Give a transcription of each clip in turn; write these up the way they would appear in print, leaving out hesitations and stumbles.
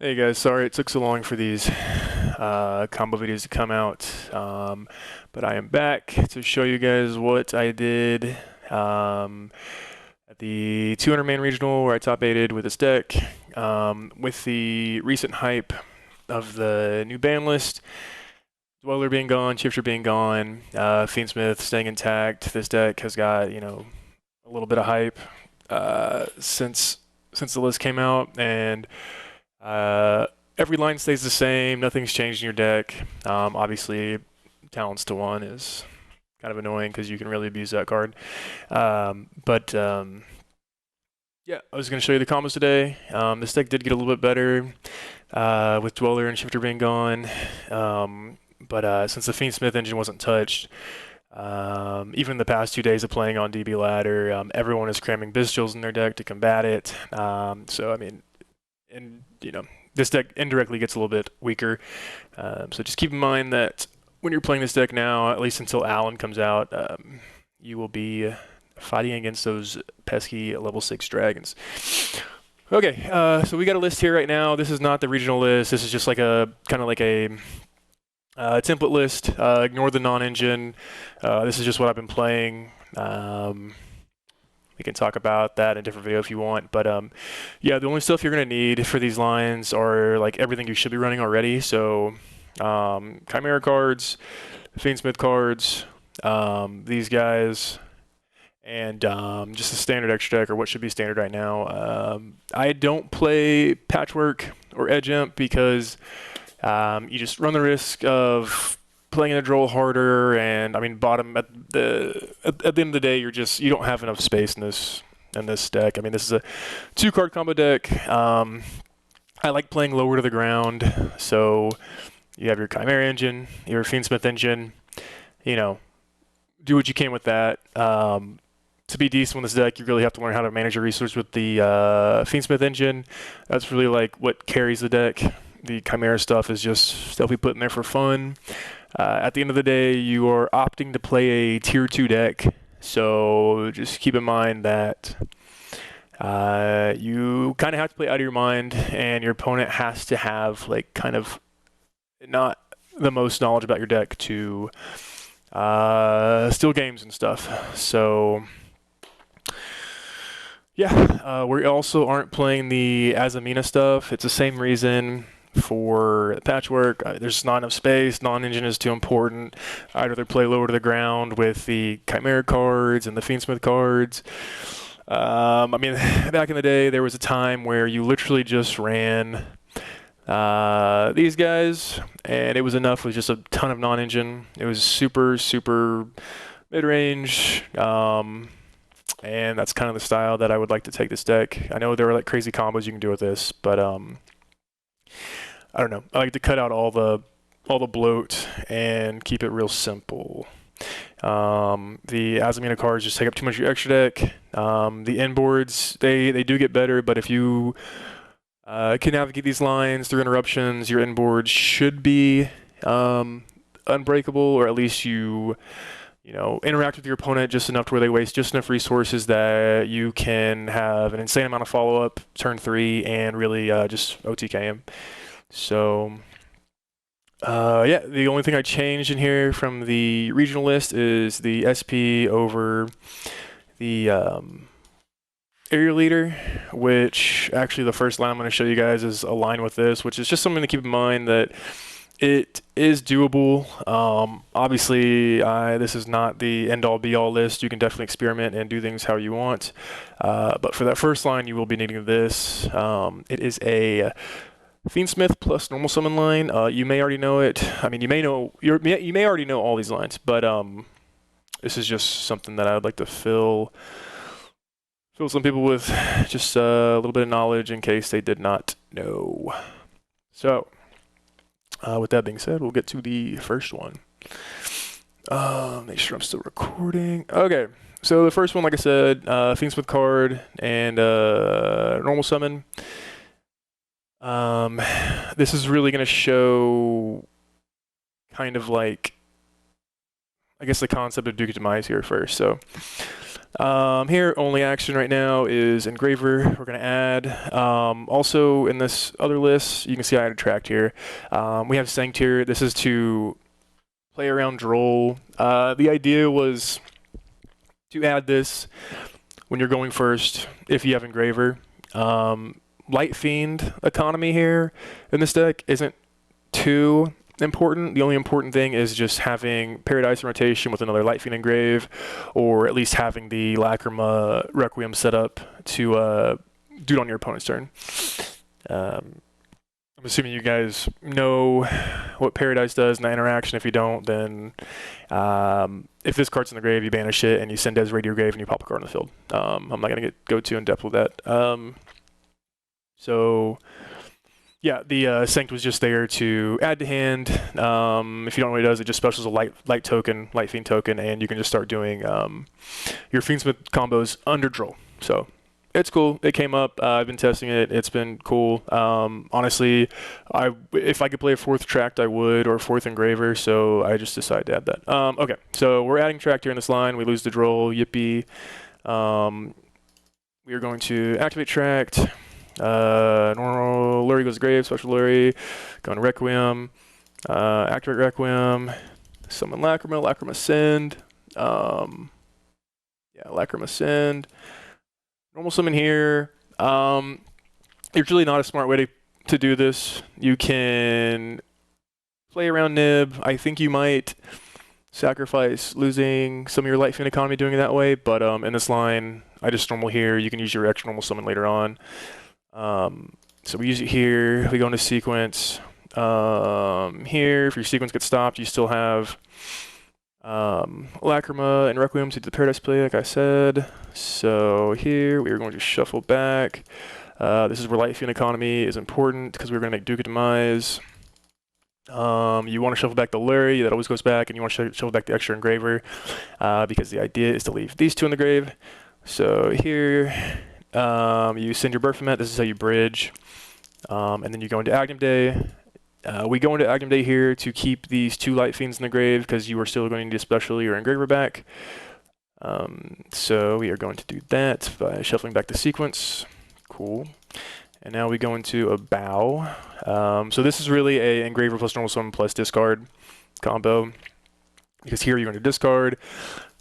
Hey guys, sorry it took so long for these combo videos to come out, but I am back to show you guys what I did um, at the 200 man regional where I top 8'd with this deck. With the recent hype of the new ban list, Dweller being gone, Shifter being gone, Fiendsmith staying intact, this deck has got, a little bit of hype since the list came out, and uh, every line stays the same. Nothing's changed in your deck. Obviously, Talents to 1 is kind of annoying because you can really abuse that card. But yeah, I was going to show you the combos today. This deck did get a little bit better with Dweller and Shifter being gone. But since the Fiendsmith engine wasn't touched, even the past 2 days of playing on DB Ladder, everyone is cramming Bystials in their deck to combat it. So, I mean, and this deck indirectly gets a little bit weaker. So just keep in mind that when you're playing this deck now, at least until Alan comes out, you will be fighting against those pesky level 6 dragons. Okay, so we got a list here right now. This is not the regional list. This is just like a kind of like a template list. Ignore the non-engine. This is just what I've been playing. We can talk about that in a different video if you want. But yeah, the only stuff you're going to need for these lines are like everything you should be running already. So Chimera cards, Fiendsmith cards, these guys, and just a standard extra deck, or what should be standard right now. I don't play Patchwork or Edge Imp because you just run the risk of playing in a draw harder, and I mean bottom at the end of the day, you don't have enough space in this deck. I mean, this is a 2-card combo deck. I like playing lower to the ground, so you have your Chimera engine, your Fiendsmith engine. Do what you can with that. To be decent with this deck, you really have to learn how to manage your resources with the Fiendsmith engine. That's really like what carries the deck. The Chimera stuff is just stuff we put in there for fun. At the end of the day, you are opting to play a tier 2 deck, so just keep in mind that you kind of have to play out of your mind, and your opponent has to have like kind of not the most knowledge about your deck to steal games and stuff. So yeah, we also aren't playing the Azamina stuff. It's the same reason for Patchwork. There's not enough space. Non-engine is too important. I'd rather play lower to the ground with the Chimera cards and the Fiendsmith cards. I mean, back in the day, there was a time where you literally just ran these guys, and it was enough with just a ton of non-engine. It was super, super mid-range. And that's kind of the style that I would like to take this deck. I know there are like crazy combos you can do with this, but I don't know. I like to cut out all the bloat and keep it real simple. The Azamina cards just take up too much of your extra deck. The end boards, they do get better, but if you can navigate these lines through interruptions, your end boards should be unbreakable, or at least you interact with your opponent just enough to where they waste just enough resources that you can have an insane amount of follow-up turn 3 and really just OTK him. So yeah, the only thing I changed in here from the regional list is the SP over the area leader, which actually the first line I'm going to show you guys is aligned with this, which is just something to keep in mind that it is doable. Obviously, this is not the end-all be-all list. You can definitely experiment and do things how you want. But for that first line, you will be needing this. It is a Fiendsmith plus normal summon line. You may already know it. I mean, you may already know all these lines, but this is just something that I would like to fill some people with just a little bit of knowledge in case they did not know. So with that being said, we'll get to the first one. Make sure I'm still recording. Okay, so the first one, like I said, Fiendsmith card and normal summon. This is really going to show kind of like, I guess, the concept of Duke of Demise here first. So Here, only action right now is Engraver. We're going to add. Also, in this other list, you can see I added Tract here. We have Synced here. This is to play around Droll. The idea was to add this when you're going first, if you have Engraver. Light Fiend economy here in this deck isn't too important. The only important thing is just having Paradise in rotation with another Light Fiend Engrave, or at least having the Lacrima Requiem set up to do it on your opponent's turn. I'm assuming you guys know what Paradise does in that interaction. If you don't, then if this card's in the grave, you banish it and you send Desiree to your grave and you pop a card on the field. I'm not going to go too in depth with that. So yeah, the Synced was just there to add to hand. If you don't know what it does, it just specials a light Fiend token, and you can just start doing your Fiendsmith combos under Droll. So it's cool. It came up. I've been testing it. It's been cool. Honestly, if I could play a 4th Tract, I would, or a 4th Engraver. So I just decided to add that. Okay, so we're adding Tract here in this line. We lose the Droll. Yippee. We are going to activate Tract. Normal Lurie goes to grave, special Lurie, going to Requiem, activate Requiem, summon Lacrima send, yeah, Lacrima send, normal summon here. It's really not a smart way to do this. You can play around Nib. I think you might sacrifice losing some of your Light Fiend economy doing it that way, but in this line, I just normal here. You can use your extra normal summon later on. So we use it here, we go into sequence. Here, if your sequence gets stopped, you still have Lacrima and Requiem to do the Paradise play, like I said. So here, we are going to shuffle back. This is where Light Fiend economy is important, because we're going to make Duke of Demise. You want to shuffle back the Lurie, that always goes back, and you want to shuffle back the extra Engraver, because the idea is to leave these two in the grave. So here, you send your Baphomet. This is how you bridge, and then you go into Agnum Day. We go into Agnum Day here to keep these 2 Light Fiends in the grave, because you are still going to need special your Engraver back. So we are going to do that by shuffling back the sequence. Cool. And now we go into a bow. So this is really a Engraver plus normal summon plus discard combo, because here you're going to discard,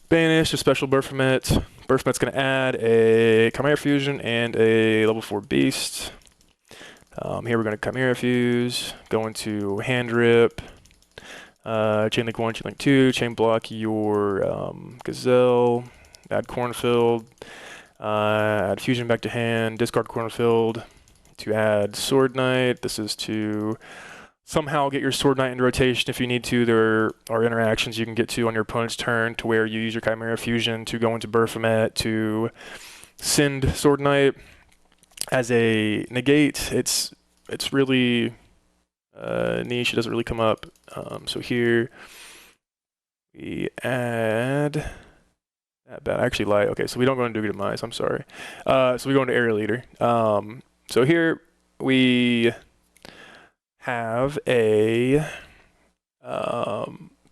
banish a special Baphomet. Baphomet's going to add a Chimera Fusion and a level 4 Beast. Here we're going to Chimera Fuse, go into Hand Rip, Chain Link 1, Chain Link 2, Chain Block your Gazelle, add Cornfield, add Fusion back to hand, discard Cornfield to add Sword Knight. This is to somehow get your Sword Knight into rotation if you need to. There are interactions you can get to on your opponent's turn to where you use your Chimera Fusion to go into Baphomet to send Sword Knight as a negate. It's really niche. It doesn't really come up. So here we add that bad. I actually lied. Okay, so we don't go into Duke of Demise. I'm sorry. So we go into Area Leader. So here we have a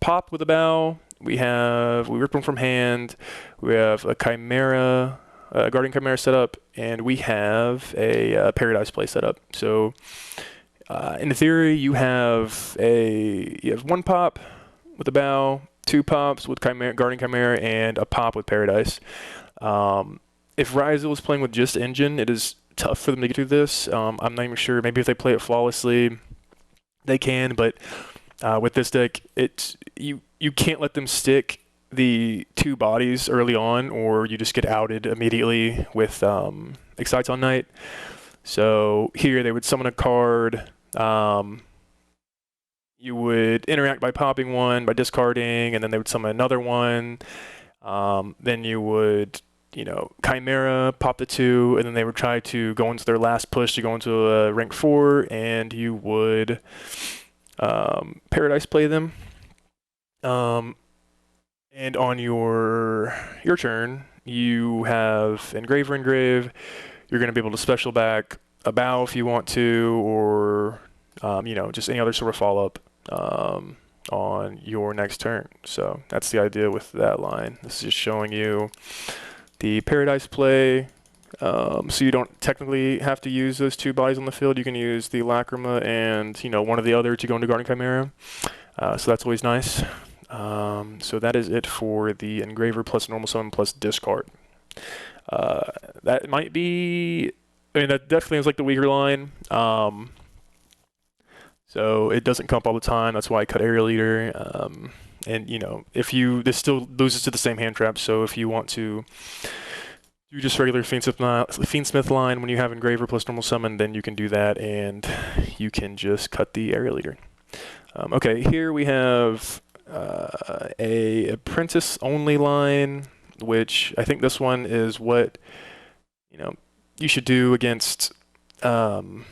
pop with a bow. We rip them from hand. We have a Chimera, Guardian Chimera set up, and we have a Paradise play set up. So in theory, you have 1 pop with a bow, 2 pops with Guardian Chimera, and a pop with Paradise. If Ryzel is playing with just Engine, it is tough for them to get through this. I'm not even sure. Maybe if they play it flawlessly, they can, but with this deck, you can't let them stick the 2 bodies early on, or you just get outed immediately with Exciton Knight. So here they would summon a card. You would interact by popping 1, by discarding, and then they would summon another one. Then you would, Chimera, pop the 2, and then they would try to go into their last push to go into a rank 4, and you would Paradise play them. And on your turn, you have Engraver Engrave. You're going to be able to special back a bow if you want to, or just any other sort of follow-up on your next turn. So that's the idea with that line. This is just showing you the Paradise play. So you don't technically have to use those two bodies on the field. You can use the Lacrima and one or the other to go into Guardian Chimera. So that's always nice. So that is it for the Engraver plus normal summon plus discard. That might be, that definitely is like the weaker line. So it doesn't come up all the time. That's why I cut Aerial Leader. And this still loses to the same hand trap. So if you want to do just regular Fiendsmith line when you have Engraver plus normal summon, then you can do that, and you can just cut the Aerial Leader. Okay, here we have a Apprentice only line, which I think this one is what you should do against when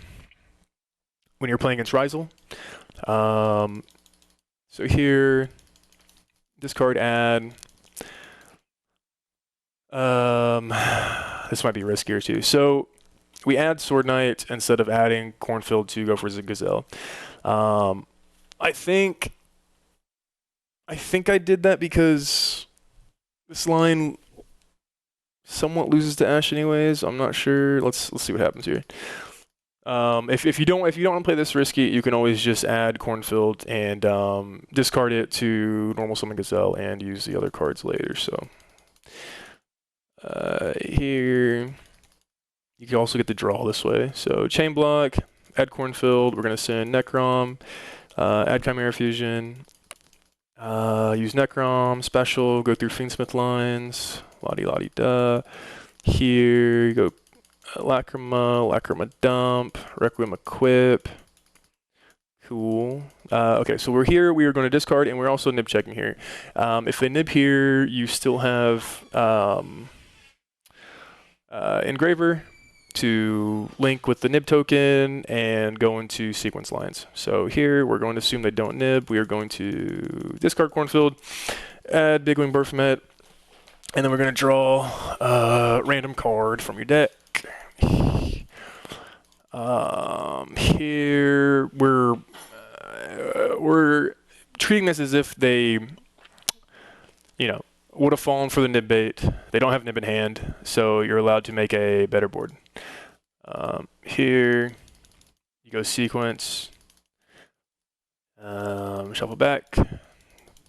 you're playing against Rizal. So here, discard add. This might be riskier too. So we add Sword Knight instead of adding Cornfield to go for Gazelle. I think I did that because this line somewhat loses to Ash anyways. I'm not sure. Let's see what happens here. If you don't want to play this risky, you can always just add Cornfield and discard it to normal summon Gazelle and use the other cards later. So here you can also get the draw this way. So chain block, add Cornfield. We're gonna send Necrom, add Chimera Fusion, use Necrom special, go through Fiendsmith lines, la-di-la-di-da. Here you go. Lacrima dump, Requiem equip. Cool. Okay, so we're here. We are going to discard, and we're also nib checking here. If they nib here, you still have Engraver to link with the nib token and go into sequence lines. So here we're going to assume they don't nib. We are going to discard Cornfield, add Big Wing Baphomet, and then we're going to draw a random card from your deck. Here we're treating this as if they, would have fallen for the nib bait. They don't have nib in hand, so you're allowed to make a better board. Here you go sequence, shuffle back,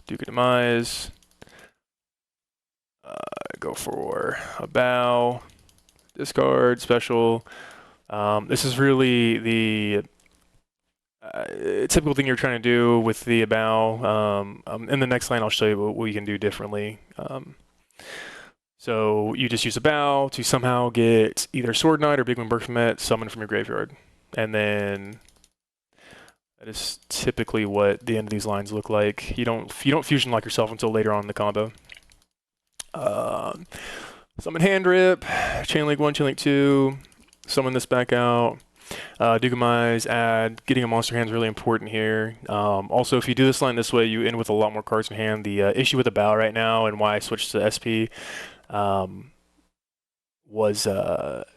Duke of Demise, go for a bow, discard special. This is really the typical thing you're trying to do with the bow. In the next line, I'll show you what we can do differently. So you just use a bow to somehow get either Sword Knight or Big Wing Baphomet summoned from your graveyard. And then that is typically what the end of these lines look like. You don't fusion lock yourself until later on in the combo. Summon Hand Rip, Chain Link 1, Chain Link 2, summon this back out. Duke of Demise, add. Getting a monster hand is really important here. Also, if you do this line this way, you end with a lot more cards in hand. The issue with the bow right now and why I switched to SP was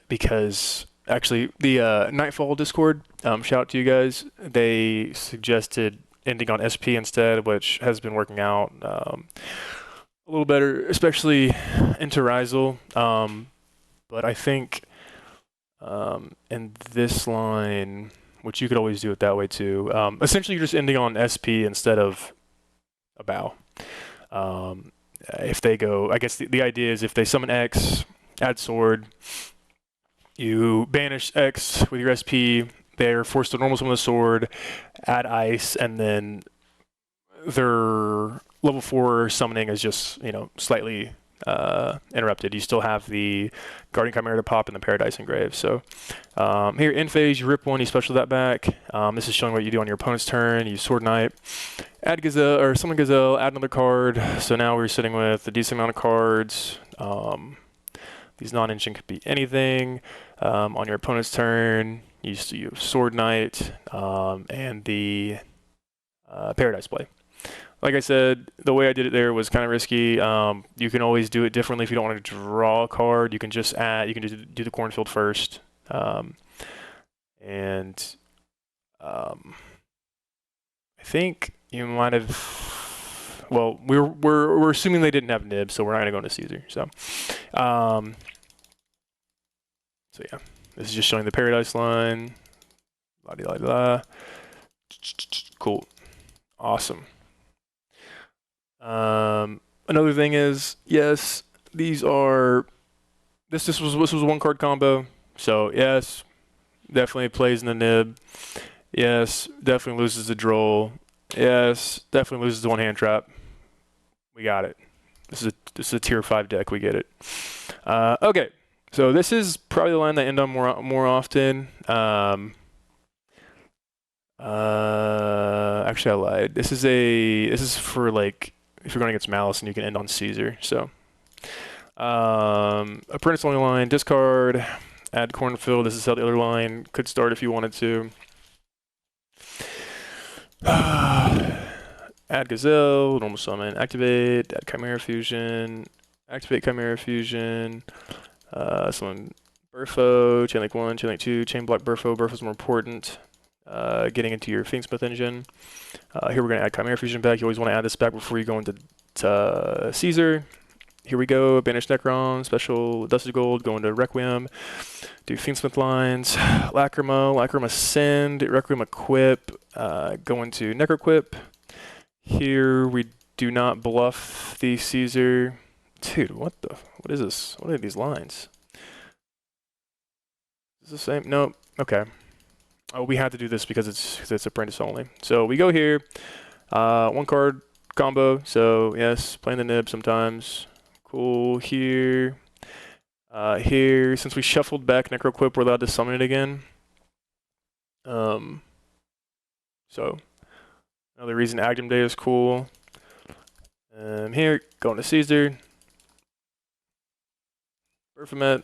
because actually the Nightfall Discord, shout out to you guys, they suggested ending on SP instead, which has been working out a little better, especially into Rizal. But I think in this line, which you could always do it that way too, essentially you're just ending on SP instead of a bow. If they go, I guess the idea is if they summon X, add sword, you banish X with your SP, they're forced to normal summon the sword, add ice, and then their level 4 summoning is just, slightly interrupted. You still have the Guardian Chimera to pop and the Paradise Engrave. So here in phase, you rip one, you special that back. This is showing what you do on your opponent's turn. You Sword Knight, add Gazelle, or summon Gazelle, add another card. So now we're sitting with a decent amount of cards. These non-engine could be anything. On your opponent's turn, you Sword Knight and the Paradise play. Like I said, the way I did it there was kind of risky. You can always do it differently if you don't want to draw a card. You can just add. You can just do the Cornfield first, and I think you might have. Well, we're assuming they didn't have nib, so we're not gonna go into Caesar. So So yeah, this is just showing the Paradise line. La di la di la. Cool. Awesome. Another thing is, yes, these are this was one card combo. So yes, definitely plays in the nib. Yes, definitely loses the droll. Yes, definitely loses the one hand trap. We got it. This is a tier 5 deck. We get it. Okay, so this is probably the line that I end on more often. Actually, I lied. This is for like if you're going against Malice and you can end on Caesar. So, Apprentice only line, discard, add Cornfield. This is how the other line could start if you wanted to. Add Gazelle, normal summon, activate, add Chimera Fusion, activate Chimera Fusion, summon Burfo, Chain Link 1, Chain Link 2, Chain Block Burfo. Burfo's more important. Getting into your Fiendsmith engine. Here we're going to add Chimera Fusion back. You always want to add this back before you go into Caesar. Here we go, Banish Necron, special Dusted Gold, go into Requiem, do Fiendsmith lines, Lacrima Send, Requiem Equip, go into Necroquip. Here we do not bluff the Caesar. Dude, what is this? What are these lines? Is this the same? Nope. Okay. Oh, we had to do this because it's Apprentice only. So we go here, one card combo. So yes, playing the nib sometimes. Cool. Here, since we shuffled back Necroquip, we're allowed to summon it again. So another reason Agdam Day is cool. Here, going to Caesar. Perfumet.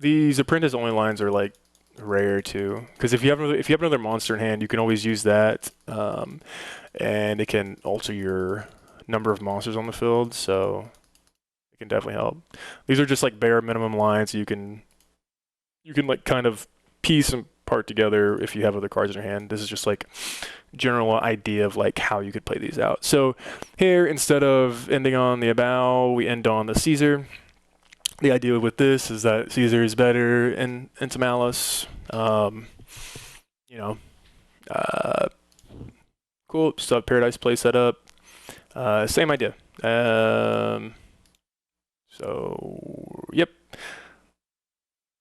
These Apprentice only lines are like rare too, because if you have another monster in hand, you can always use that, and it can alter your number of monsters on the field, so it can definitely help. These are just like bare minimum lines you can like kind of piece and part together if you have other cards in your hand. This is just like general idea of like how you could play these out. So here, instead of ending on the Abao, we end on the Caesar. The idea with this is that Caesar is better into Malice. Cool. Just have Paradise play set up. Same idea. So yep.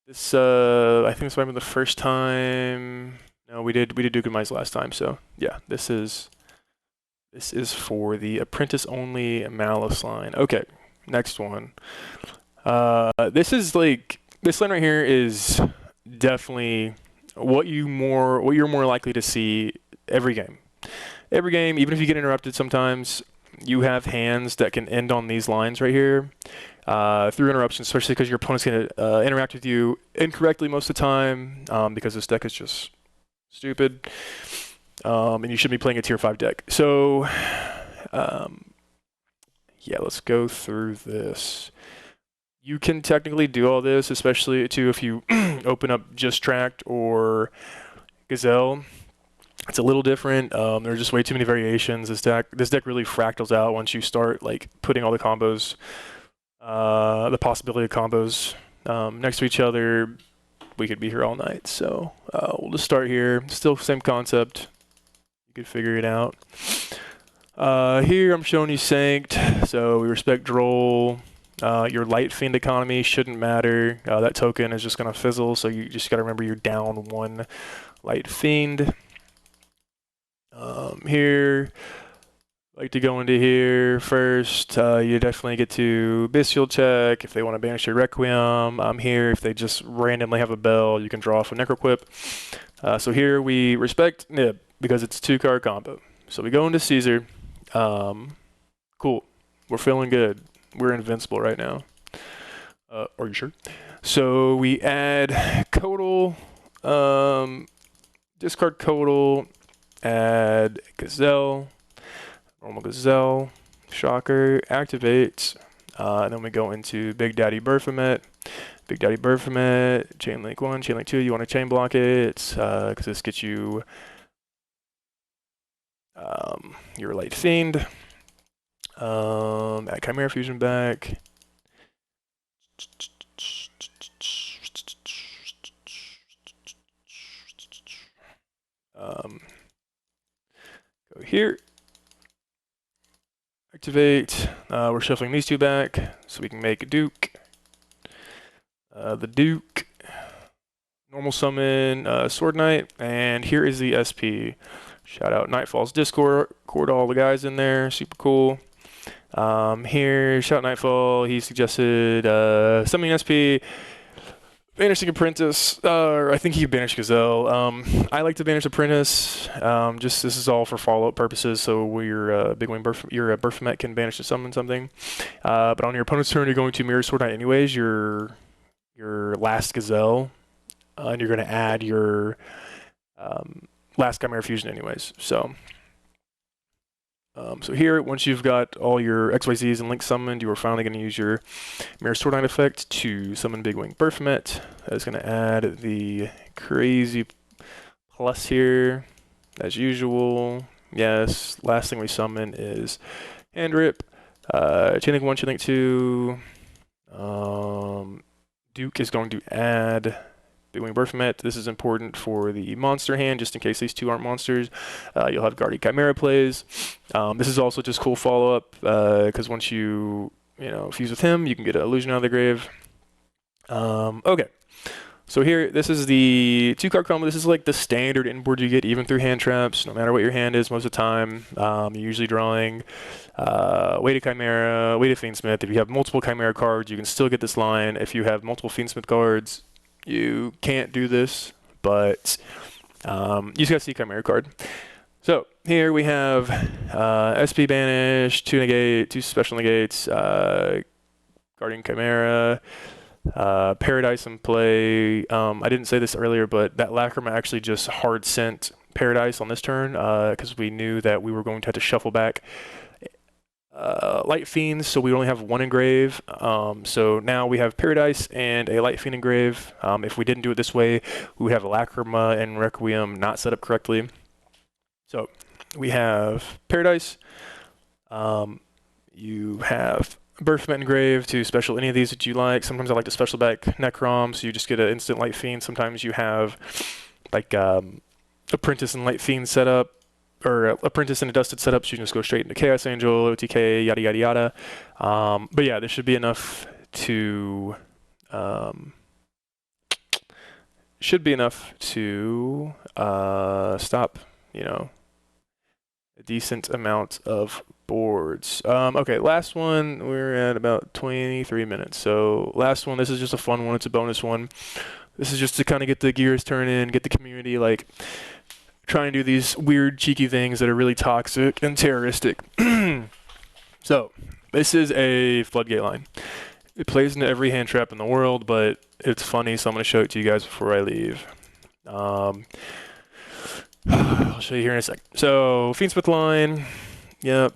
This I think this might be the first time. No, we did Duke last time. So yeah, this is for the Apprentice only Malice line. Okay, next one. This line right here is definitely what you're more likely to see every game. Every game, even if you get interrupted sometimes, you have hands that can end on these lines right here through interruptions, especially because your opponent's going to interact with you incorrectly most of the time because this deck is just stupid. And you should be playing a tier 5 deck. So, yeah, let's go through this. You can technically do all this, especially too if you open up Just Tracked or Gazelle. It's a little different. There are just way too many variations. This deck really fractals out once you start like putting all the combos, the possibility of combos next to each other. We could be here all night. So we'll just start here. Still same concept. You could figure it out. Here I'm showing you Sanct. So we respect Droll. Your Light Fiend economy shouldn't matter. That token is just going to fizzle, so you just got to remember you're down 1 Light Fiend. Here, like to go into here first. You definitely get to Bestial check if they want to banish your Requiem. Here, if they just randomly have a bell, you can draw off a Necroquip. So here we respect Nib because it's a 2-card combo. So we go into Caesar. Cool. We're feeling good. We're invincible right now. Are you sure? So we add Codal, discard Codal, add Gazelle, normal Gazelle, Shocker, activate, and then we go into Big Daddy Baphomet. Big Daddy Baphomet, Chain Link 1, Chain Link 2, you want to chain block it, because this gets you your Light Fiend. Add Chimera Fusion back. Go here. Activate. We're shuffling these two back so we can make a Duke. The Duke. Normal summon Sword Knight. And here is the SP. Shout out Nightfall's Discord. All the guys in there. Super cool. Here, shout Nightfall. He suggested summoning SP. Banishing Apprentice, I think he could banish Gazelle. I like to banish Apprentice. Just this is all for follow-up purposes. So where your your Baphomet can banish to summon something. But on your opponent's turn, you're going to mirror Sword Knight anyways. Your last Gazelle, and you're going to add your last Chimera Fusion anyways. So here, once you've got all your XYZs and links summoned, you are finally going to use your Mirror Sword Knight effect to summon Big Wing Baphomet. That is going to add the crazy plus here, as usual. Yes, last thing we summon is Hand Rip, Chainlink 1, Chainlink 2. Duke is going to add Big Wing Baphomet. This is important for the monster hand, just in case these two aren't monsters. You'll have Guardian Chimera plays. This is also just cool follow-up, because once you fuse with him, you can get an illusion out of the grave. Okay, so here, this is the 2-card combo. This is like the standard inboard you get even through hand traps, no matter what your hand is most of the time. You're usually drawing weighted Chimera, weighted Fiendsmith. If you have multiple Chimera cards, you can still get this line. If you have multiple Fiendsmith cards, you can't do this, but you just gotta see Chimera card. So here we have SP banish, 2 negate, 2 special negates, Guardian Chimera, Paradise in play. I didn't say this earlier, but that Lacrima actually just hard sent Paradise on this turn because we knew that we were going to have to shuffle back Light Fiends, so we only have 1 engrave. So now we have Paradise and a Light Fiend engrave. If we didn't do it this way, we would have Lacrima and Requiem not set up correctly. So we have Paradise. You have Baphomet engrave to special any of these that you like. Sometimes I like to special back Necrom, so you just get an instant Light Fiend. Sometimes you have like Apprentice and Light Fiend setup, or Apprentice and a Dusted setup, so you can just go straight into Chaos Angel, OTK, yada yada yada. But yeah, this should be enough to stop, a decent amount of boards. Okay, last one, we're at about 23 minutes. So last one, this is just a fun one, it's a bonus one. This is just to kind of get the gears turning, get the community like trying to do these weird, cheeky things that are really toxic and terroristic. So, this is a Floodgate line. It plays into every hand trap in the world, but it's funny, so I'm going to show it to you guys before I leave. I'll show you here in a sec. So, Fiendsmith line, yep,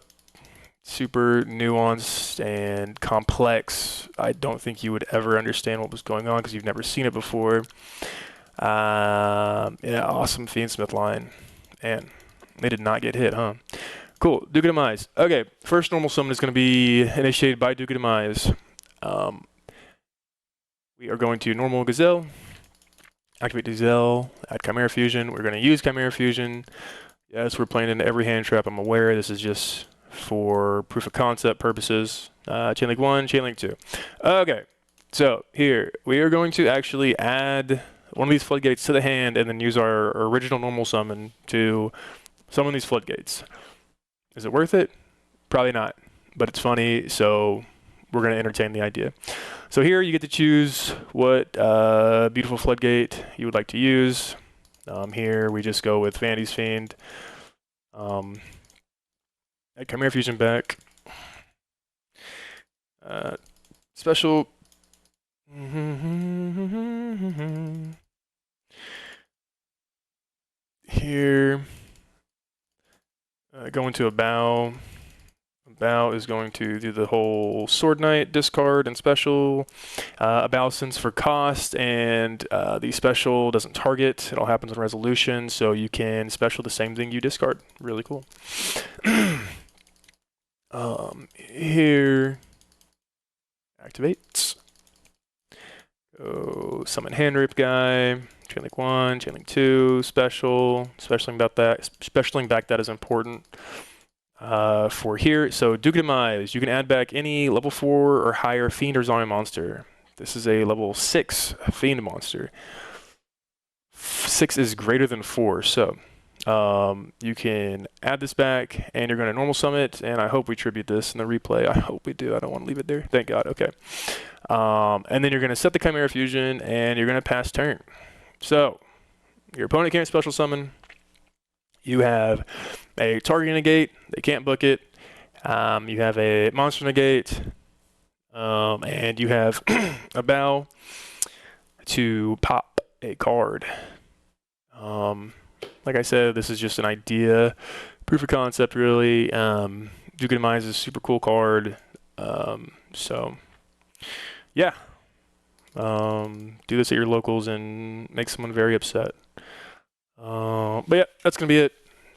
super nuanced and complex. I don't think you would ever understand what was going on because you've never seen it before. Yeah, awesome Fiendsmith line. And they did not get hit, huh? Cool, Duke of Demise. Okay, first normal summon is going to be initiated by Duke of Demise. We are going to normal Gazelle, activate Gazelle, add Chimera Fusion. We're going to use Chimera Fusion. Yes, we're playing into every hand trap. I'm aware this is just for proof of concept purposes. Chainlink 1, Chainlink 2. Okay, so here, we are going to actually add one of these floodgates to the hand and then use our original normal summon to summon these floodgates. Is it worth it? Probably not, but it's funny, so we're going to entertain the idea. So here you get to choose what beautiful floodgate you would like to use. Here we just go with Vandy's Fiend. Add Chimera Fusion back. Special. Here, go into a bow. A bow is going to do the whole Sword Knight discard and special. A bow sends for cost, and the special doesn't target. It all happens on resolution, so you can special the same thing you discard. Really cool. Here, activates. Go summon hand rape guy. Chain link 1, chain link 2, specialing back that is important for here. So Duke of Demise, you can add back any level 4 or higher fiend or zombie monster. This is a level 6 fiend monster. 6 is greater than 4, so you can add this back, and you're going to normal summon it, and I hope we tribute this in the replay. I hope we do. I don't want to leave it there. Thank God. Okay. And then you're going to set the Chimera Fusion, and you're going to pass turn. So your opponent can't special summon. You have a target negate. They can't book it. You have a monster negate, and you have a bow to pop a card. Like I said, this is just an idea, proof of concept, really. Duke of Demise is a super cool card. So, yeah. Do this at your locals and make someone very upset. But yeah, that's gonna be it.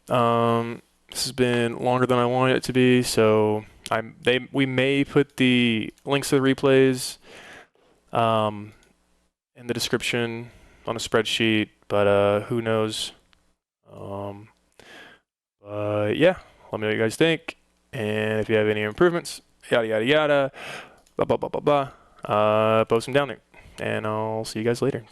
This has been longer than I wanted it to be, so we may put the links to the replays in the description on a spreadsheet, but who knows? But yeah, let me know what you guys think, and if you have any improvements, yada yada yada, blah blah blah blah blah, post them down there, and I'll see you guys later.